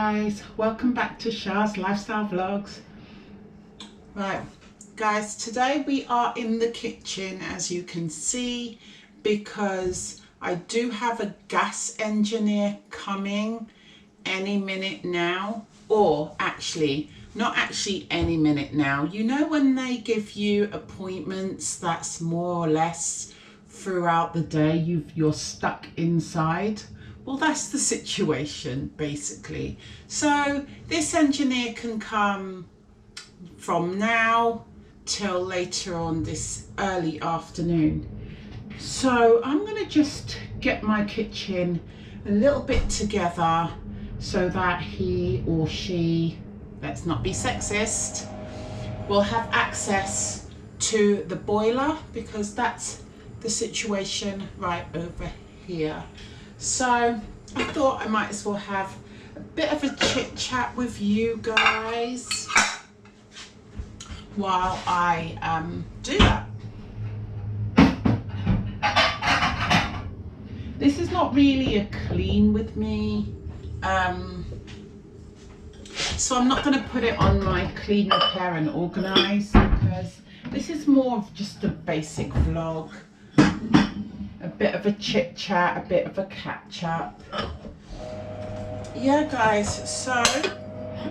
guys, welcome back to Shah's Lifestyle Vlogs. Right guys, today we are in the kitchen, as you can see, because I do have a gas engineer coming any minute now, or actually not actually any minute now. You know when they give you appointments that's more or less throughout the day, you're stuck inside? Well, that's the situation basically. So this engineer can come from now till later on this early afternoon. So I'm going to just get my kitchen a little bit together so that he or she, let's not be sexist, will have access to the boiler, because that's the situation right over here. So I thought I might as well have a bit of a chit chat with you guys while I do that. This is not really a clean with me, so I'm not going to put it on my clean, repair and organise, because this is more of just a basic vlog. A bit of a chit chat, a bit of a catch up. Yeah guys, so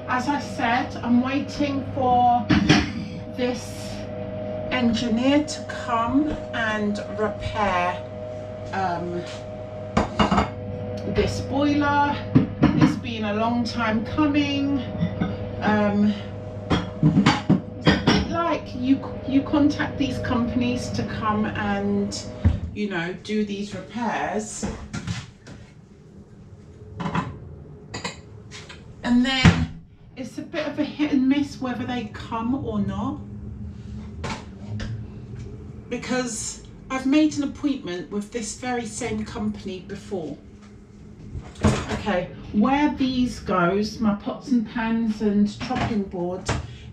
as I said, I'm waiting for this engineer to come and repair this boiler. It's been a long time coming. It's a bit like you contact these companies to come and, you know, do these repairs, and then it's a bit of a hit and miss whether they come or not, because I've made an appointment with this very same company before. Okay, where these goes, my pots and pans and chopping board,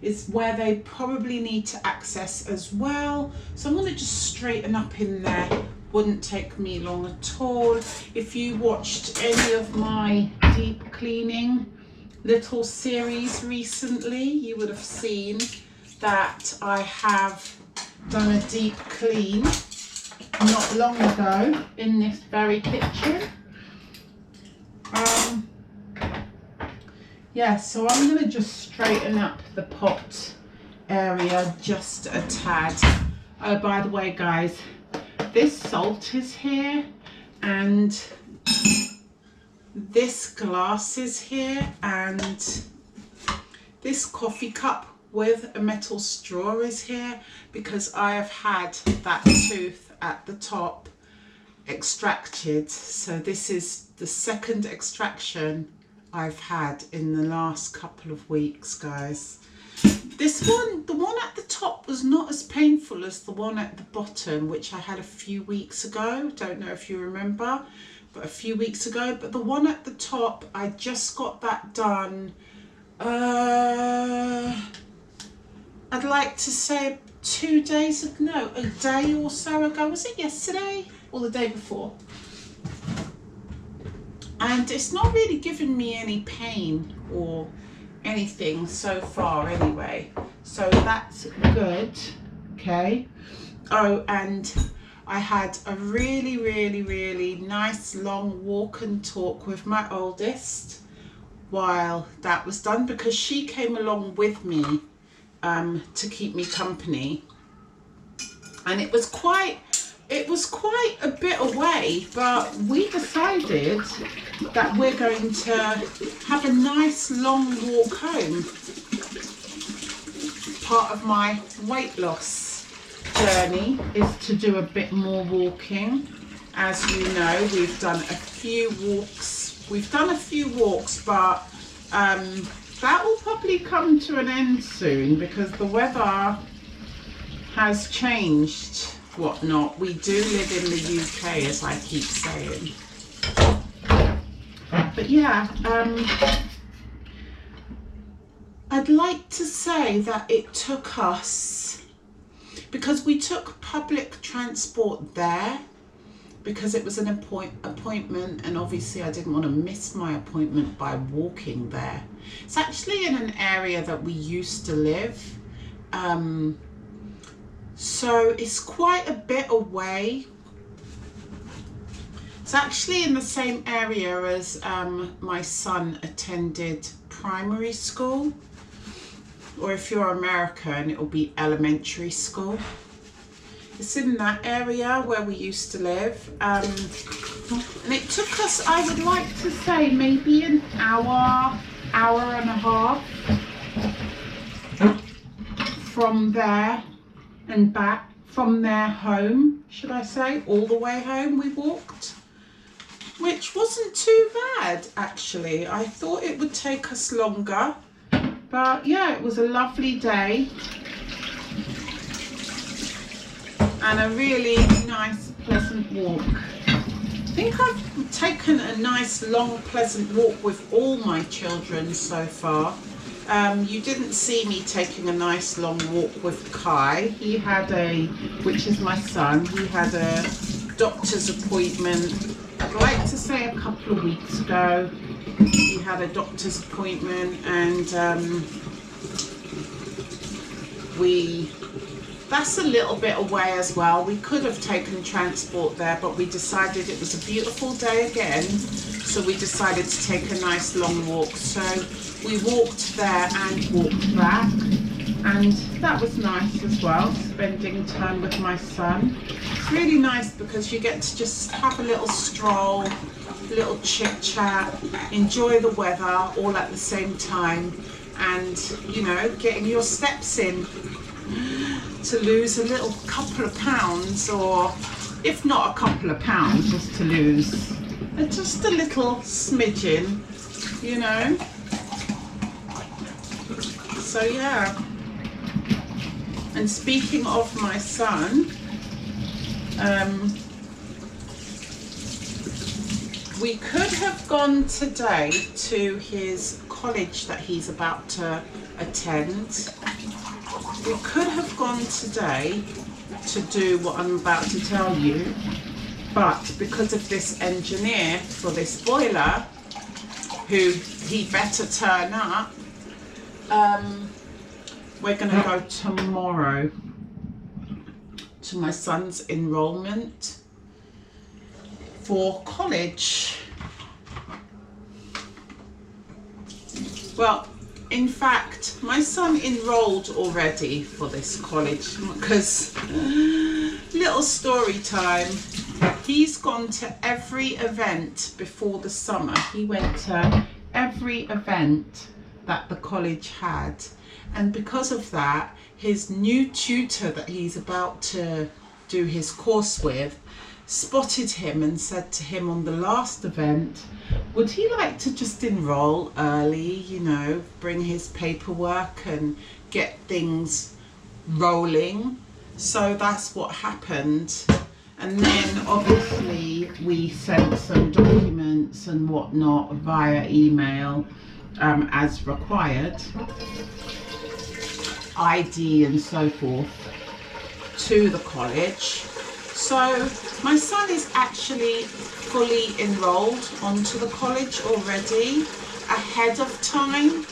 is where they probably need to access as well. So I'm going to just straighten up in there. Wouldn't take me long at all. If you watched any of my deep cleaning little series recently, you would have seen that I have done a deep clean not long ago in this very kitchen. Yeah, so I'm going to just straighten up the pot area just a tad. Oh, by the way guys, this salt is here, and this glass is here, and this coffee cup with a metal straw is here, because I have had that tooth at the top extracted. So this is the second extraction I've had in the last couple of weeks, guys. This one, the one at the top, was not as painful as the one at the bottom, which I had a few weeks ago. Don't know if you remember, but a few weeks ago. But the one at the top, I just got that done, I'd like to say 2 days ago, no, a day or so ago. Was it yesterday or the day before? And it's not really given me any pain or anything so far anyway, so that's good. Okay. Oh, and I had a really nice long walk and talk with my oldest while that was done, because she came along with me to keep me company, and it was quite a bit away, but we decided that we're going to have a nice long walk home. Part of my weight loss journey is to do a bit more walking. As you know, we've done a few walks. But that will probably come to an end soon, because the weather has changed. Whatnot. We do live in the UK, as I keep saying. But yeah, I'd like to say that it took us, because we took public transport there, because it was an appointment, and obviously I didn't want to miss my appointment by walking there. It's actually in an area that we used to live, so it's quite a bit away. It's actually in the same area as my son attended primary school, or if you're American, it will be elementary school. It's in that area where we used to live, and it took us, I would like to say, maybe an hour and a half from there and back, from their home, should I say, all the way home we walked, which wasn't too bad actually. I thought it would take us longer, but yeah, it was a lovely day. And a really nice, pleasant walk. I think I've taken a nice, long, pleasant walk with all my children so far. You didn't see me taking a nice, long walk with Kai. He had which is my son, he had a doctor's appointment, I'd like to say a couple of weeks ago. He had a doctor's appointment, and that's a little bit away as well. We could have taken transport there, but we decided it was a beautiful day again, so we decided to take a nice long walk. So we walked there and walked back, and that was nice as well, spending time with my son. It's really nice because you get to just have a little stroll, a little chit chat, enjoy the weather all at the same time, and you know, getting your steps in to lose a little couple of pounds, or if not a couple of pounds, just to lose just a little smidgen, you know. So yeah. And speaking of my son, we could have gone today to his college that he's about to attend. We could have gone today to do what I'm about to tell you, but because of this engineer for this boiler, who he better turn up, we're going to go tomorrow to my son's enrollment for college. Well, in fact, my son enrolled already for this college because, little story time, he's gone to every event before the summer. He went to every event that the college had, and because of that, his new tutor that he's about to do his course with spotted him and said to him on the last event, would he like to just enroll early, you know, bring his paperwork and get things rolling. So that's what happened. And then obviously we sent some documents and whatnot via email as required, ID and so forth, to the college. So my son is actually fully enrolled onto the college already ahead of time.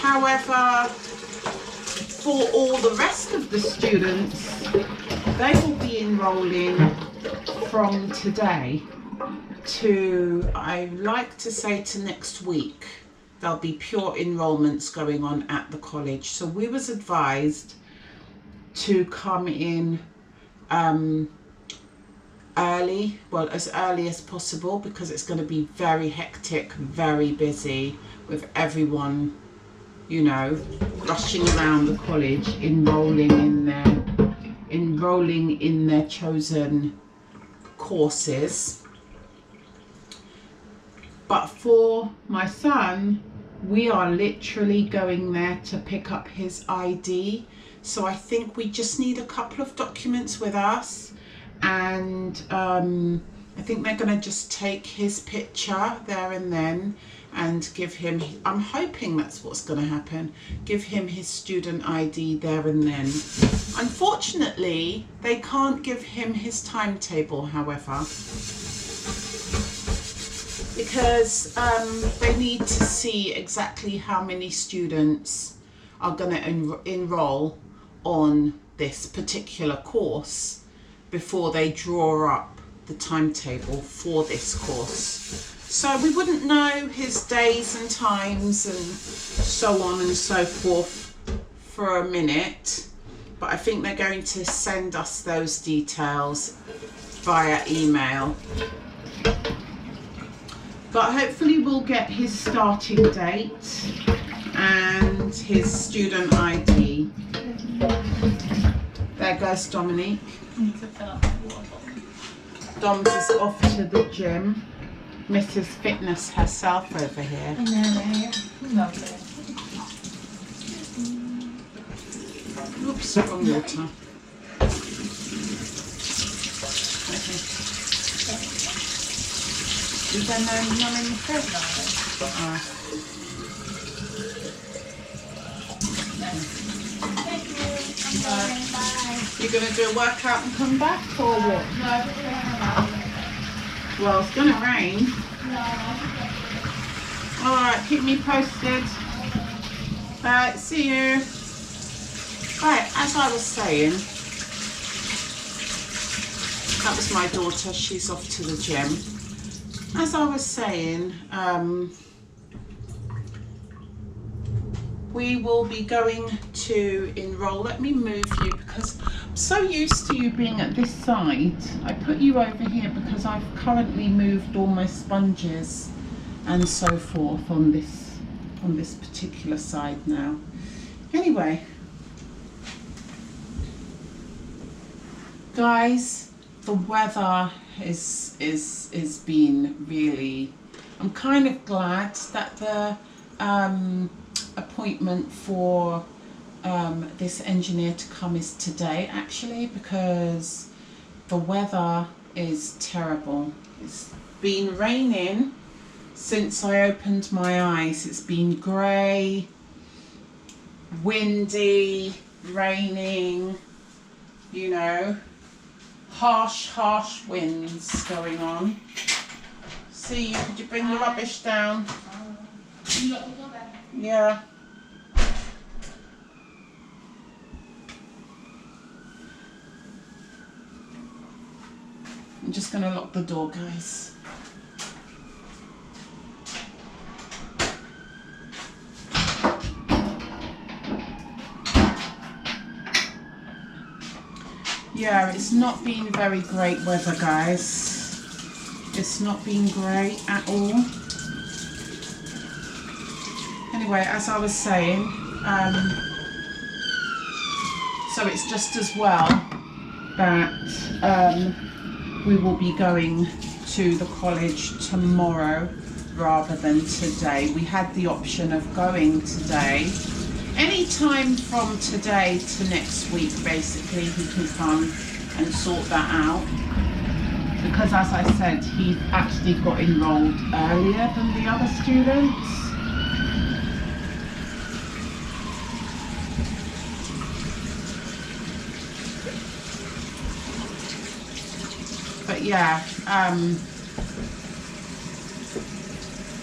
However, for all the rest of the students, they will be enrolling from today to, I like to say, to next week. There'll be pure enrollments going on at the college. So we was advised to come in early, well, as early as possible, because it's going to be very hectic, very busy with everyone, you know, rushing around the college, enrolling in their chosen courses. But for my son, we are literally going there to pick up his ID. So I think we just need a couple of documents with us, and I think they're going to just take his picture there and then, and give him, I'm hoping that's what's going to happen, give him his student ID there and then. Unfortunately, they can't give him his timetable, however, because they need to see exactly how many students are going to enroll on this particular course before they draw up the timetable for this course. So we wouldn't know his days and times and so on and so forth for a minute, but I think they're going to send us those details via email. But hopefully we'll get his starting date and his student ID. There goes Dominique. Dom's is off to the gym. Mrs. Fitness herself over here. Lovely. Oops, wrong water. Okay. Is there none in the fridge? Thank you. I'm going. Bye. You're going to do a workout and come back, or what? No, I'm just going to Well, it's going to rain. No. Alright, keep me posted. Alright, see you. Right, as I was saying, that was my daughter, she's off to the gym. As I was saying, we will be going to enroll. Let me move you because I'm so used to you being at this side. I put you over here because I've currently moved all my sponges and so forth on this particular side now. Anyway, guys, the weather is been really, I'm kind of glad that the appointment for this engineer to come is today, actually, because the weather is terrible. It's been raining since I opened my eyes. It's been grey, windy, raining, you know, harsh winds going on. See, could you bring the rubbish down? Yeah. I'm just going to lock the door, guys. Yeah, it's not been very great weather, guys. It's not been great at all. Anyway, as I was saying, so it's just as well that we will be going to the college tomorrow rather than today. We had the option of going today. Any time from today to next week, basically, he can come and sort that out. Because as I said, he actually got enrolled earlier than the other students. But yeah,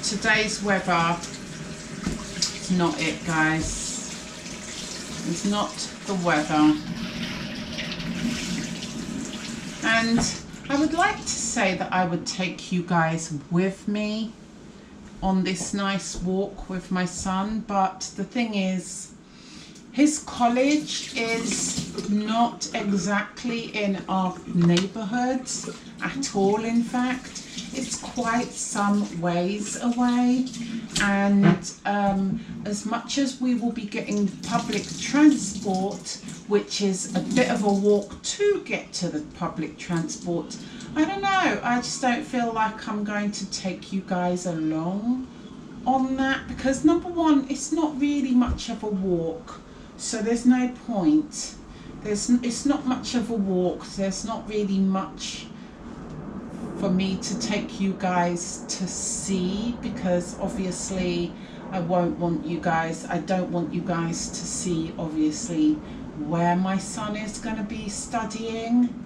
today's weather is not it, guys. It's not the weather. And I would like to say that I would take you guys with me on this nice walk with my son, but the thing is, his college is not exactly in our neighborhood at all. In fact, it's quite some ways away, and as much as we will be getting public transport, which is a bit of a walk to get to the public transport, I don't know, I just don't feel like I'm going to take you guys along on that, because number one, it's not really much of a walk. So there's no point. It's not much of a walk. There's not really much for me to take you guys to see, because obviously I don't want you guys to see obviously where my son is going to be studying.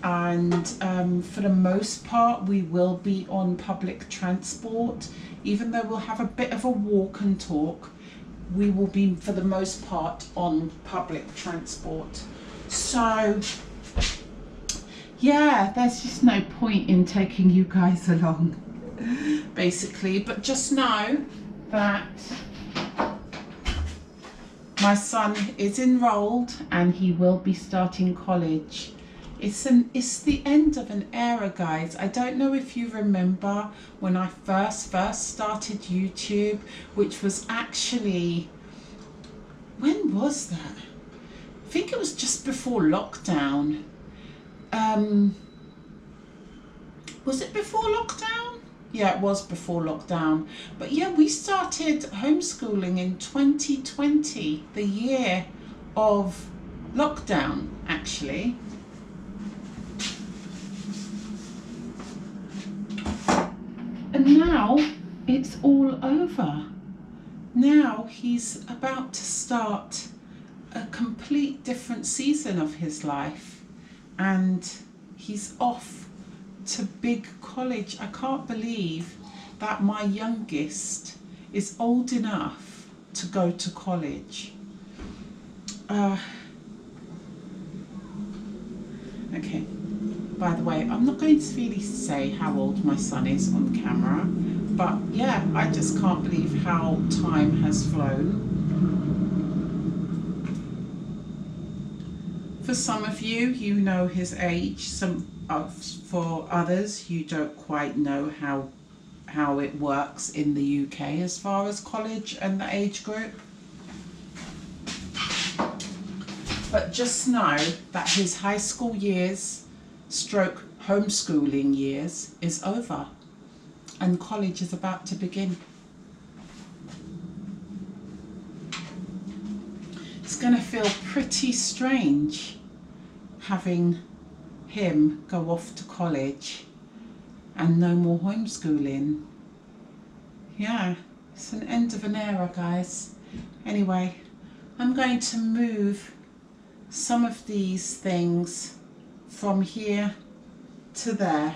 And for the most part we will be on public transport. Even though we'll have a bit of a walk and talk, we will be for the most part on public transport. So yeah, there's just no point in taking you guys along basically, but just know that my son is enrolled and he will be starting college. It's the end of an era, guys. I don't know if you remember when I first started YouTube, which was actually, when was that? I think it was just before lockdown. Was it before lockdown? Yeah, it was before lockdown. But yeah, we started homeschooling in 2020, the year of lockdown, actually. And now it's all over. Now he's about to start a complete different season of his life, and he's off to big college. I can't believe that my youngest is old enough to go to college. Okay, by the way, I'm not going to really say how old my son is on camera, but yeah, I just can't believe how time has flown. For some of you, you know his age. For others, you don't quite know how it works in the UK as far as college and the age group. But just know that his high school years stroke homeschooling years is over and college is about to begin. It's going to feel pretty strange having him go off to college and no more homeschooling. Yeah, it's an end of an era, guys. Anyway, I'm going to move some of these things from here to there,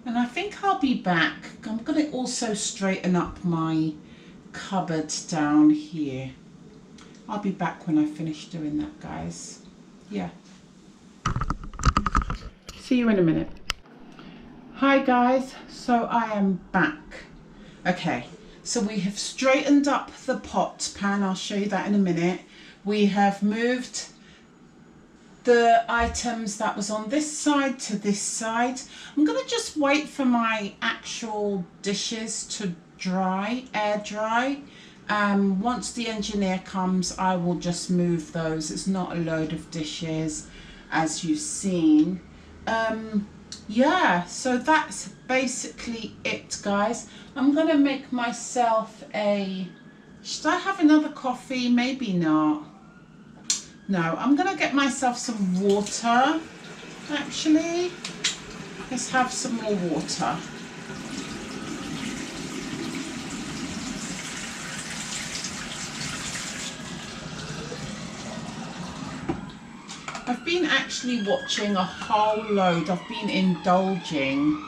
and I think I'll be back. I'm going to also straighten up my cupboard down here. I'll be back when I finish doing that, guys. Yeah. See you in a minute. Hi guys, so I am back. Okay, so we have straightened up the pot pan. I'll show you that in a minute. We have moved the items that was on this side to this side. I'm going to just wait for my actual dishes to dry, air dry. Once the engineer comes, I will just move those. It's not a load of dishes, as you've seen. Yeah, so that's basically it, guys. I'm gonna make myself should I have another coffee? Maybe not. No, I'm gonna get myself some water, actually. Let's have some more water. I've been actually watching a whole load, I've been indulging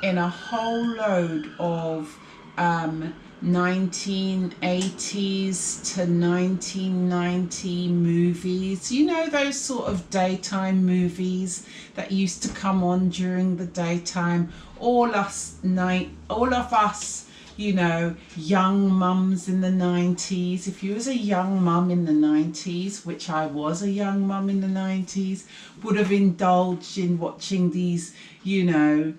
in a whole load of 1980s to 1990 movies. You know, those sort of daytime movies that used to come on during the daytime. All of us, you know, young mums in the 90s. If you was a young mum in the 90s, which I was a young mum in the 90s, would have indulged in watching these, you know,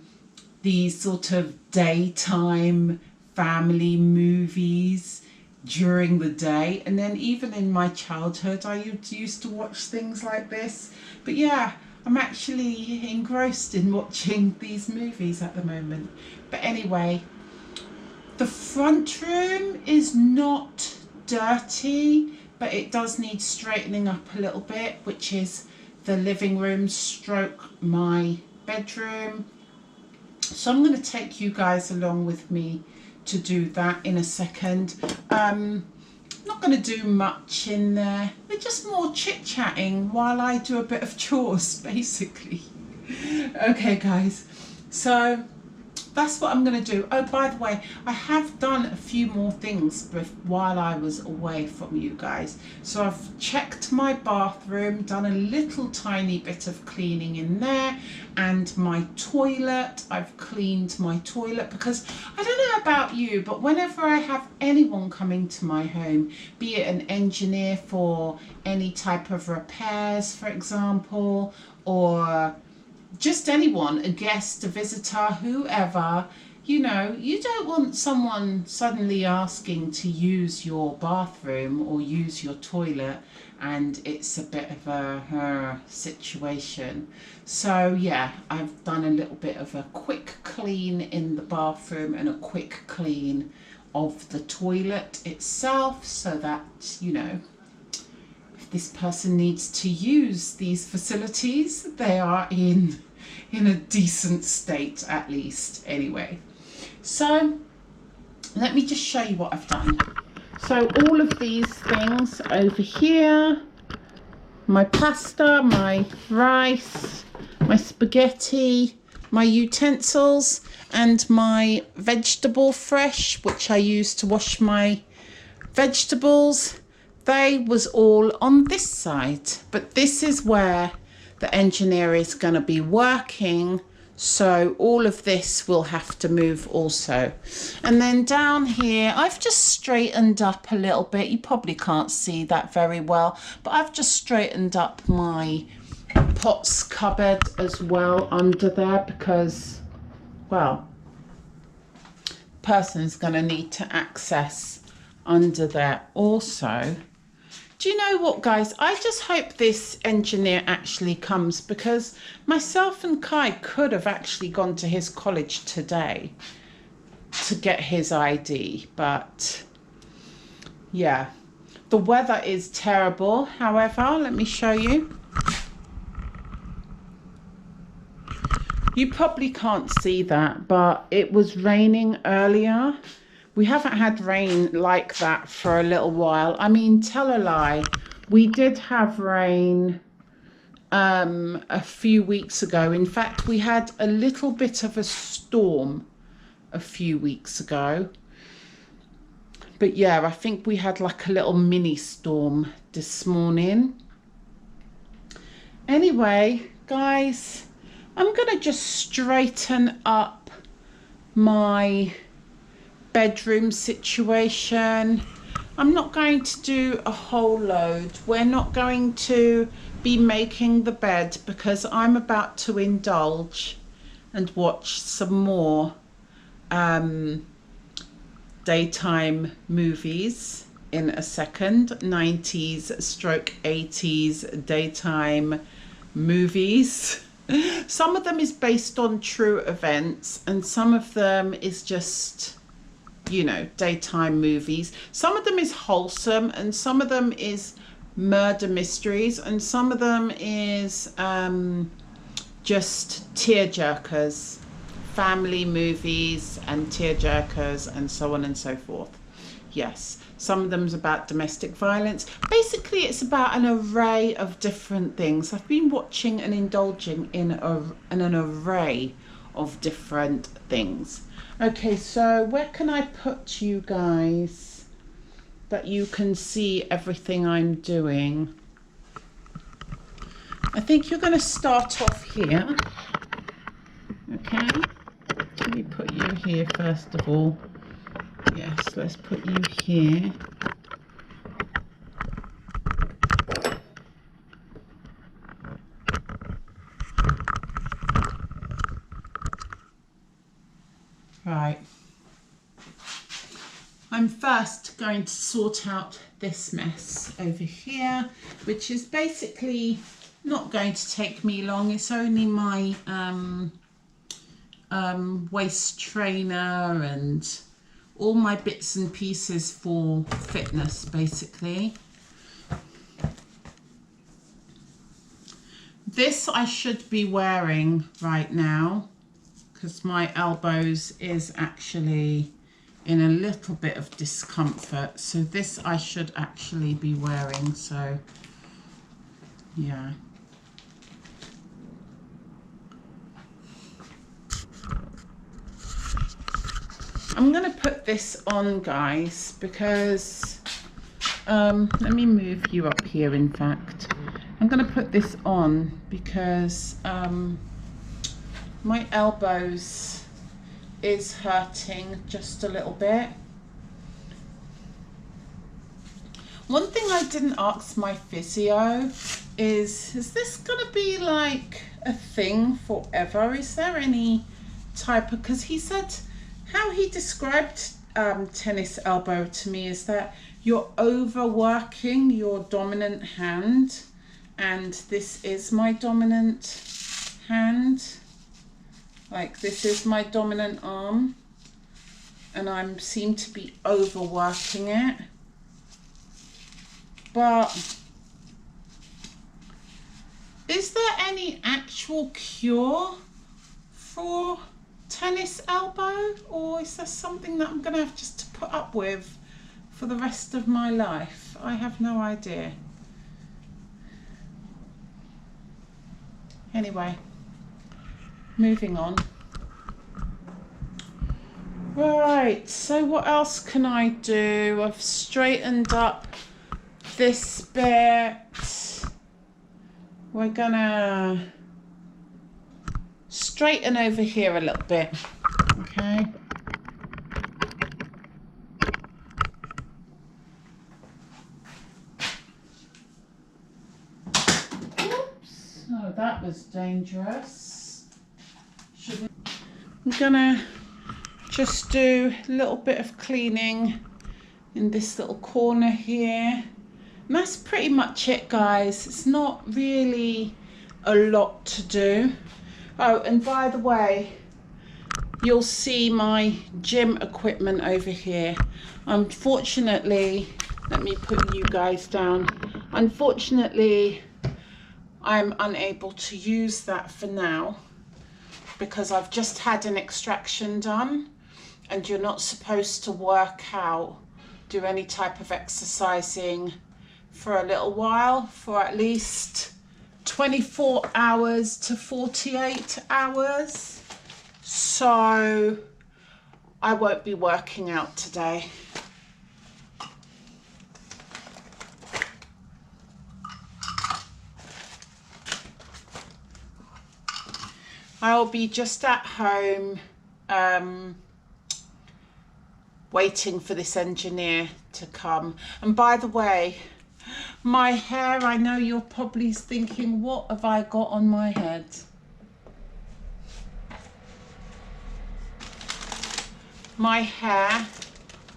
these sort of daytime family movies during the day. And then even in my childhood, I used to watch things like this. But yeah, I'm actually engrossed in watching these movies at the moment. But anyway, the front room is not dirty, but it does need straightening up a little bit, which is the living room stroke my bedroom. So I'm going to take you guys along with me to do that in a second. Not going to do much in there. We're just more chit-chatting while I do a bit of chores, basically. Okay, guys. So that's what I'm going to do. Oh, by the way, I have done a few more things while I was away from you guys. So I've checked my bathroom, done a little tiny bit of cleaning in there, and my toilet. I've cleaned my toilet because I don't know about you, but whenever I have anyone coming to my home, be it an engineer for any type of repairs, for example, or just anyone, a guest, a visitor, whoever, you know, you don't want someone suddenly asking to use your bathroom or use your toilet and it's a bit of a situation. So yeah, I've done a little bit of a quick clean in the bathroom and a quick clean of the toilet itself, so that, you know, this person needs to use these facilities, they are in a decent state at least. Anyway, so let me just show you what I've done. So all of these things over here, my pasta, my rice, my spaghetti, my utensils, and my vegetable fresh, which I use to wash my vegetables, they was all on this side, but this is where the engineer is going to be working, so all of this will have to move also. And then down here I've just straightened up a little bit. You probably can't see that very well, but I've just straightened up my pots cupboard as well under there because, well, person's going to need to access under there also. Do you know what, guys? I just hope this engineer actually comes, because myself and Kai could have actually gone to his college today to get his ID, but yeah, the weather is terrible. However, let me show you. You probably can't see that, but it was raining earlier. We haven't had rain like that for a little while. I mean, tell a lie. We did have rain a few weeks ago. In fact, we had a little bit of a storm a few weeks ago. But yeah, I think we had like a little mini storm this morning. Anyway, guys, I'm going to just straighten up my bedroom situation. I'm not going to do a whole load. We're not going to be making the bed because I'm about to indulge and watch some more daytime movies in a second. 90s stroke 80s daytime movies. Some of them is based on true events and some of them is just, you know, daytime movies. Some of them is wholesome and some of them is murder mysteries and some of them is just tearjerkers, family movies and tearjerkers and so on and so forth. Yes, some of them is about domestic violence. Basically, it's about an array of different things. I've been watching and indulging in an array of different things. Okay, so where can I put you guys that you can see everything I'm doing? I think you're going to start off here. Okay, let me put you here first of all. Yes, let's put you here. Right. I'm first going to sort out this mess over here, which is basically not going to take me long. It's only my waist trainer and all my bits and pieces for fitness, basically. This I should be wearing right now because my elbows is actually in a little bit of discomfort. So this I should actually be wearing, so yeah. I'm gonna put this on, guys, because let me move you up here. In fact, I'm gonna put this on because my elbows is hurting just a little bit. One thing I didn't ask my physio is this gonna be like a thing forever? Is there any type of, because he said how he described tennis elbow to me is that you're overworking your dominant hand, and this is my dominant hand. Like, this is my dominant arm, and I seem to be overworking it. But is there any actual cure for tennis elbow, or is there something that I'm gonna have just to put up with for the rest of my life? I have no idea. Anyway, moving on. Right, so what else can I do? I've straightened up this bit. We're gonna straighten over here a little bit, okay? Oops, oh, that was dangerous. I'm gonna just do a little bit of cleaning in this little corner here. And that's pretty much it, guys. It's not really a lot to do. Oh, and by the way, you'll see my gym equipment over here. Unfortunately, let me put you guys down. Unfortunately, I'm unable to use that for now because I've just had an extraction done, and you're not supposed to work out, do any type of exercising for a little while, for at least 24 hours to 48 hours. So I won't be working out today. I'll be just at home waiting for this engineer to come. And by the way, my hair, I know you're probably thinking, what have I got on my head? My hair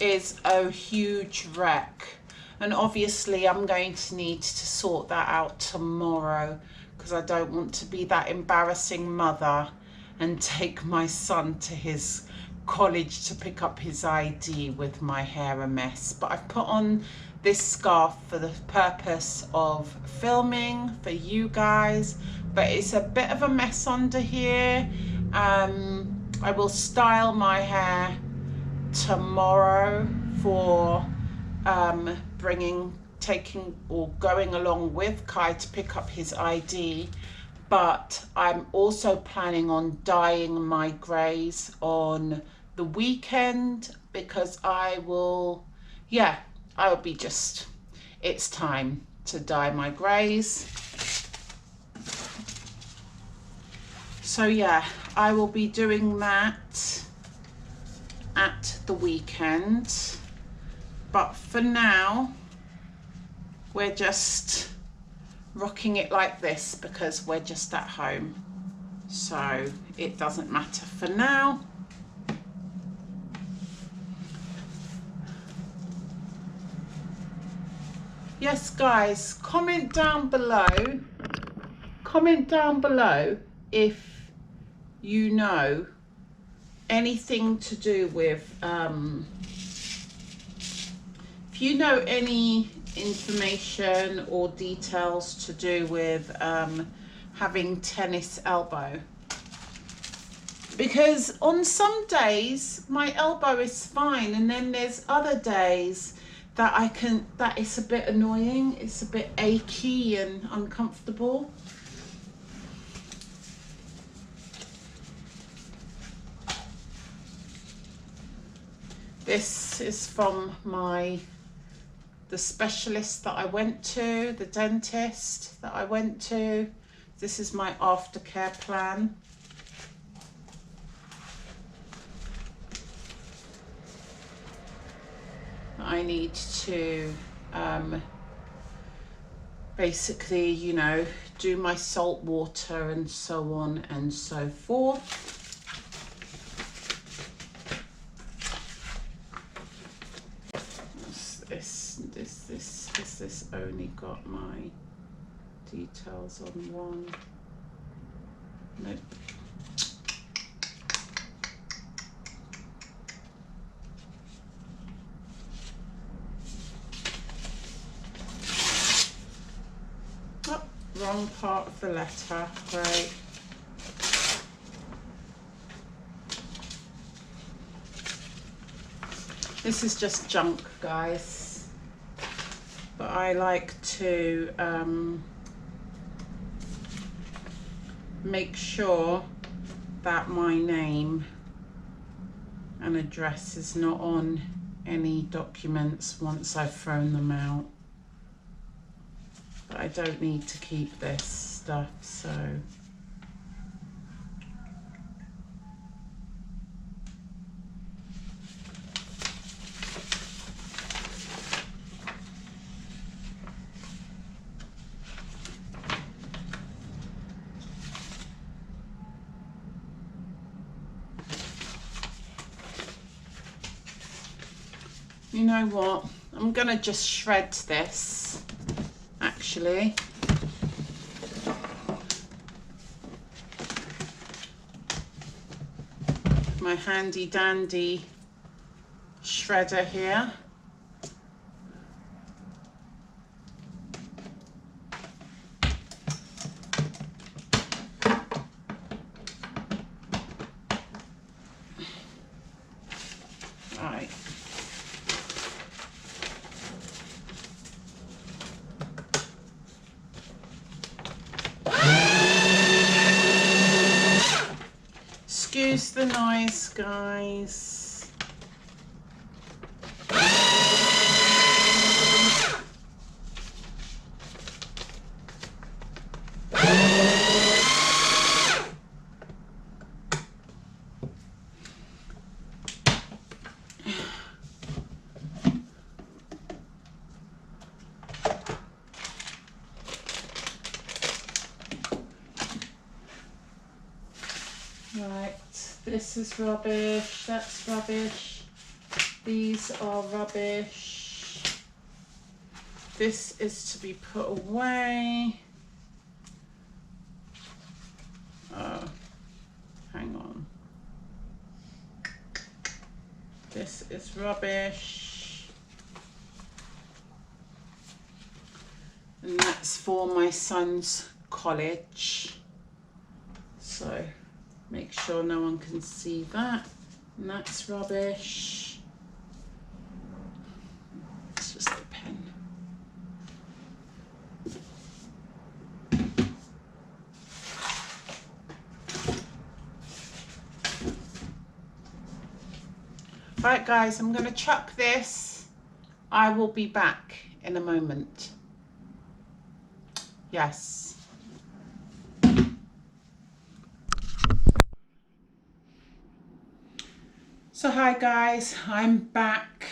is a huge wreck, and obviously I'm going to need to sort that out tomorrow because I don't want to be that embarrassing mother and take my son to his college to pick up his ID with my hair a mess. But I've put on this scarf for the purpose of filming for you guys, but it's a bit of a mess under here. I will style my hair tomorrow for going along with Kai to pick up his ID, but I'm also planning on dyeing my greys on the weekend because it's time to dye my greys. So yeah, I will be doing that at the weekend, but for now we're just rocking it like this because we're just at home, so it doesn't matter for now. Yes, guys, comment down below if you know anything to do with if you know any information or details to do with having tennis elbow. because on some days my elbow is fine, and then there's other days that that it's a bit annoying, it's a bit achy and uncomfortable. This is from the specialist that I went to, the dentist that I went to. This is my aftercare plan. I need to basically, you know, do my salt water and so on and so forth. This only got my details on one. Nope. Oh, wrong part of the letter. Great. This is just junk, guys. But I like to make sure that my name and address is not on any documents once I've thrown them out. But I don't need to keep this stuff, so. You know what? I'm gonna just shred this, actually. My handy dandy shredder here. Right. Excuse the noise, guys. Right, this is rubbish, that's rubbish, these are rubbish, this is to be put away. Oh, hang on. This is rubbish. And that's for my son's college. So make sure no one can see that. And that's rubbish. It's just a pen. Right, guys, I'm going to chuck this. I will be back in a moment. Yes. So hi guys, I'm back.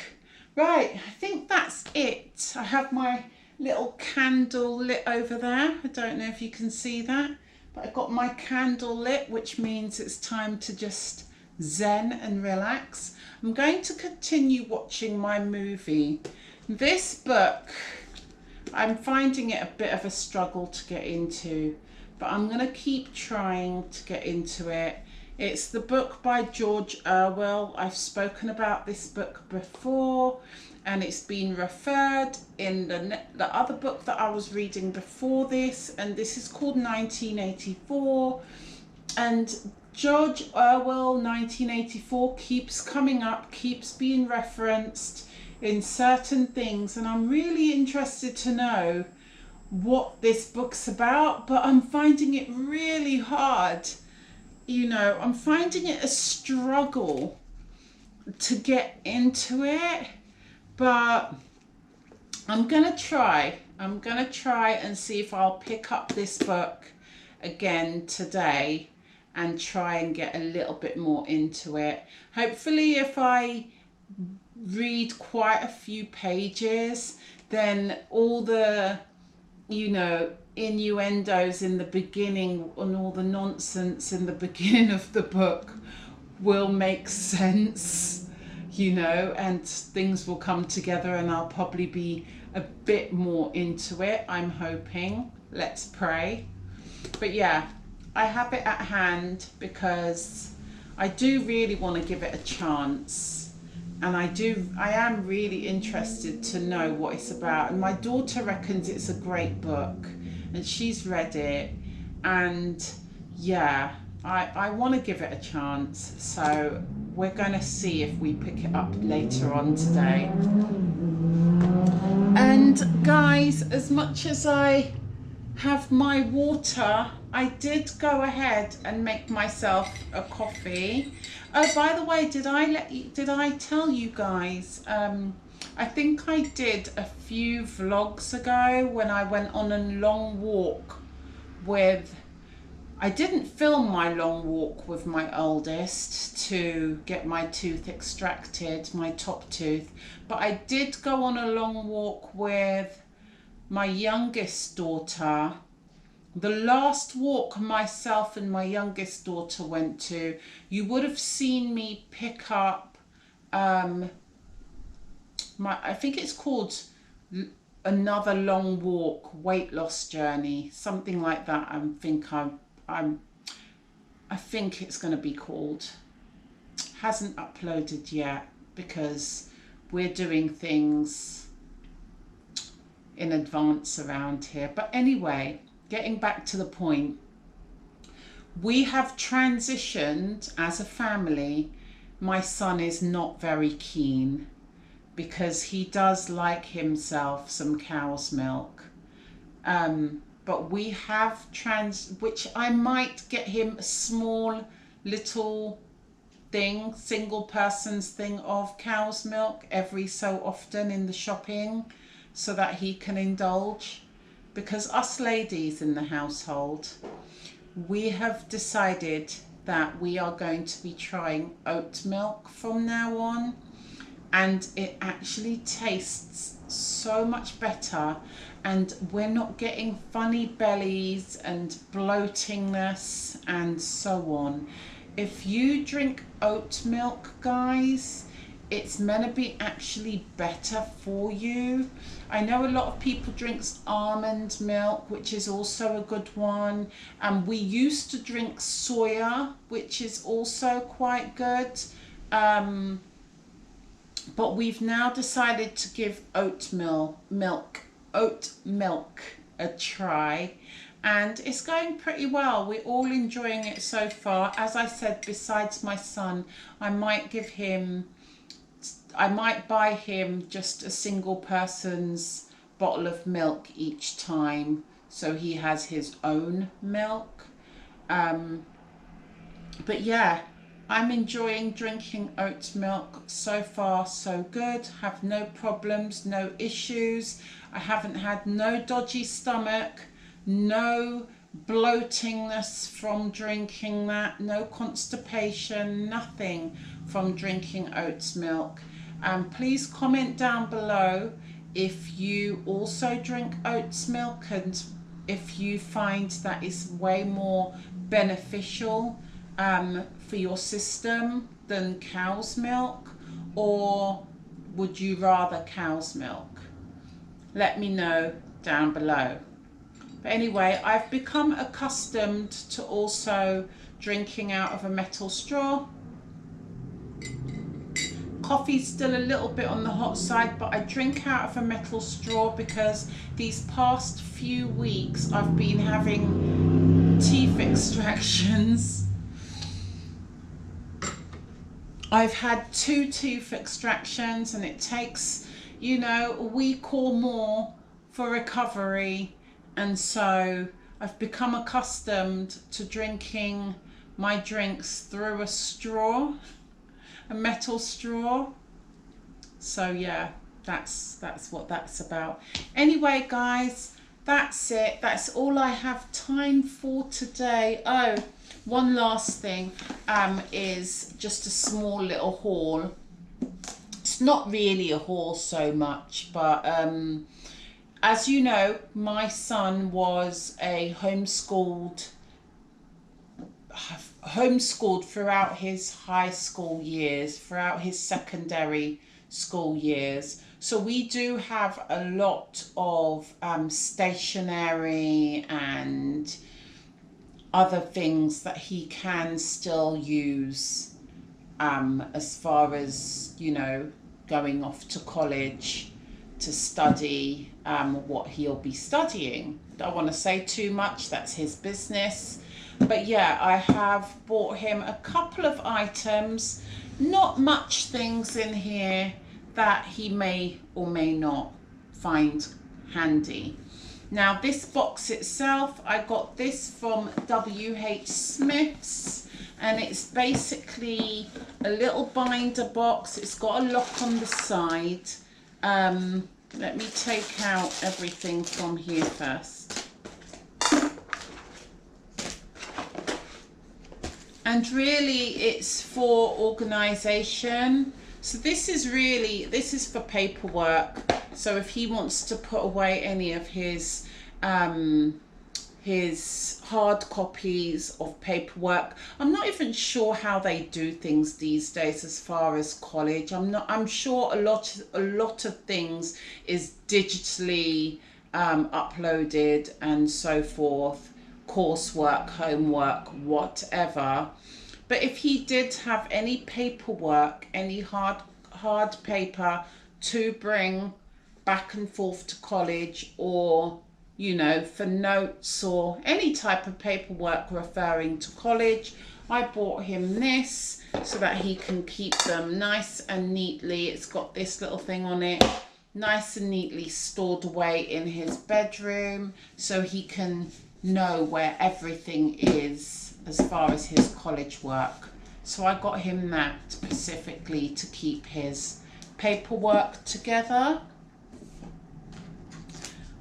Right, I think that's it. I have my little candle lit over there. I don't know if you can see that, but I've got my candle lit, which means it's time to just zen and relax. I'm going to continue watching my movie. This book, I'm finding it a bit of a struggle to get into, but I'm going to keep trying to get into it. It's the book by George Orwell. I've spoken about this book before, and it's been referred in the other book that I was reading before this, and this is called 1984. And George Orwell 1984 keeps coming up, keeps being referenced in certain things, and I'm really interested to know what this book's about, but I'm finding it really hard. You know, I'm finding it a struggle to get into it, but I'm gonna try. I'm gonna try and see if I'll pick up this book again today and try and get a little bit more into it. Hopefully, if I read quite a few pages, then all the, you know, innuendos in the beginning and all the nonsense in the beginning of the book will make sense, you know, and things will come together and I'll probably be a bit more into it, I'm hoping. Let's pray. But yeah, I have it at hand because I do really want to give it a chance, and I am really interested to know what it's about. And my daughter reckons it's a great book and she's read it, and yeah, I want to give it a chance. So we're going to see if we pick it up later on today. And guys, as much as I have my water, I did go ahead and make myself a coffee. Oh, by the way, did I tell you guys, I think I did a few vlogs ago when I went on a long walk with, I didn't film my long walk with my oldest to get my tooth extracted, my top tooth, but I did go on a long walk with my youngest daughter. The last walk myself and my youngest daughter went to, you would have seen me pick up I think it's called Another Long Walk Weight Loss Journey, something like that. I think it's going to be called. Hasn't uploaded yet because we're doing things in advance around here. But anyway, getting back to the point, we have transitioned as a family. My son is not very keen because he does like himself some cow's milk. But we have which I might get him a small little thing, single person's thing of cow's milk every so often in the shopping so that he can indulge. Because us ladies in the household, we have decided that we are going to be trying oat milk from now on, and it actually tastes so much better, and we're not getting funny bellies and bloatingness and so on. If you drink oat milk, guys, it's meant to be actually better for you. I know a lot of people drink almond milk, which is also a good one. And we used to drink soya, which is also quite good. But we've now decided to give oat milk a try. And it's going pretty well. We're all enjoying it so far. As I said, besides my son, I might buy him just a single person's bottle of milk each time, so he has his own milk. But yeah, I'm enjoying drinking oat milk. So far so good. Have no problems, no issues. I haven't had no dodgy stomach, no bloatingness from drinking that, no constipation, nothing from drinking oats milk. Please comment down below if you also drink oats milk and if you find that it's way more beneficial for your system than cow's milk, or would you rather cow's milk? Let me know down below. But anyway, I've become accustomed to also drinking out of a metal straw. Coffee's still a little bit on the hot side, but I drink out of a metal straw because these past few weeks I've been having teeth extractions I've had 2 tooth extractions, and it takes, you know, a week or more for recovery. And so I've become accustomed to drinking my drinks through a straw, a metal straw. So yeah, that's what that's about. Anyway, guys, that's it. That's all I have time for today. Oh, one last thing is just a small little haul. It's not really a haul so much, but as you know, my son was a homeschooled throughout his high school years, throughout his secondary school years. So we do have a lot of stationery and other things that he can still use as far as, you know, going off to college to study what he'll be studying. Don't want to say too much, that's his business. But yeah, I have bought him a couple of items, not much things in here that he may or may not find handy. Now this box itself, I got this from WH Smith's, and it's basically a little binder box. It's got a lock on the side. Let me take out everything from here first. And really it's for organisation. So this is for paperwork. So if he wants to put away any of his hard copies of paperwork. I'm not even sure how they do things these days as far as college. I'm sure a lot of things is digitally uploaded and so forth, coursework, homework, whatever. But if he did have any paperwork, any hard paper to bring back and forth to college, or, you know, for notes or any type of paperwork referring to college, I bought him this so that he can keep them nice and neatly. It's got this little thing on it, nice and neatly stored away in his bedroom, so he can know where everything is as far as his college work. So I got him that specifically to keep his paperwork together.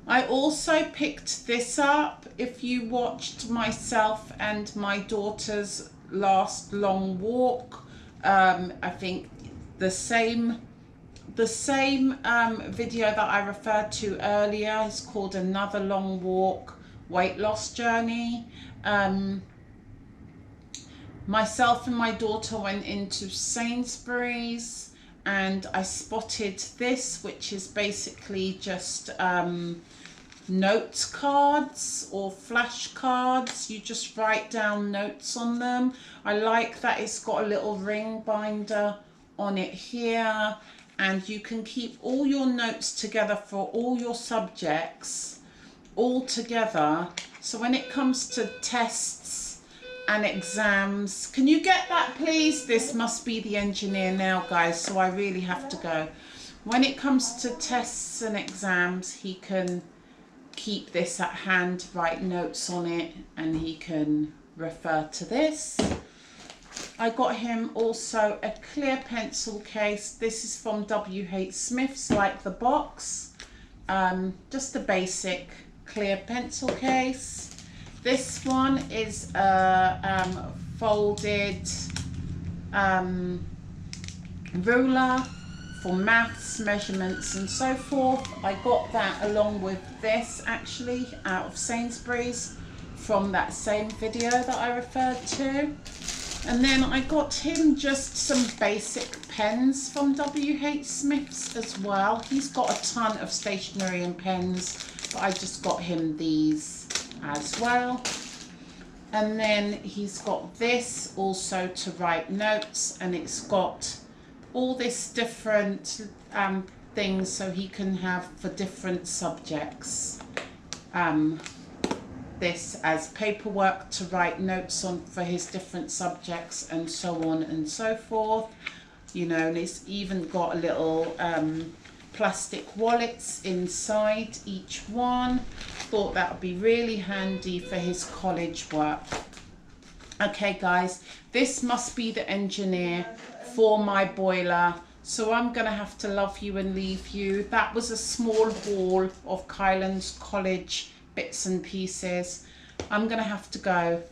I also picked this up. If you watched myself and my daughter's last long walk, I think the same video that I referred to earlier is called Another Long Walk Weight Loss Journey. Myself and my daughter went into Sainsbury's and I spotted this, which is basically just notes cards or flashcards. You just write down notes on them. I like that it's got a little ring binder on it here, and you can keep all your notes together for all your subjects all together. So when it comes to tests and exams, can you get that please? This must be the engineer now, guys, so I really have to go. When it comes to tests and exams, he can keep this at hand, write notes on it, and he can refer to this. I got him also a clear pencil case. This is from WH Smith's, like the box. Just a basic clear pencil case. This one is a folded ruler for maths, measurements and so forth. I got that along with this actually out of Sainsbury's from that same video that I referred to. And then I got him just some basic pens from WH Smith's as well. He's got a ton of stationery and pens, but I just got him these as well. And then he's got this also to write notes, and it's got all this different things so he can have for different subjects. This as paperwork to write notes on for his different subjects and so on and so forth. you know, and it's even got a little plastic wallets inside each one. Thought that would be really handy for his college work. Okay guys, this must be the engineer for my boiler, so I'm gonna have to love you and leave you. That was a small haul of Kylan's college bits and pieces. I'm gonna have to go.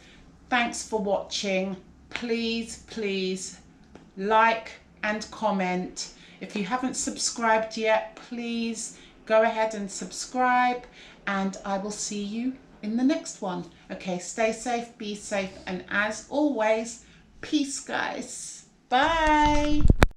Thanks for watching. Please like and comment. If you haven't subscribed yet, please go ahead and subscribe, and I will see you in the next one. Okay, stay safe, be safe, and as always, peace guys. Bye.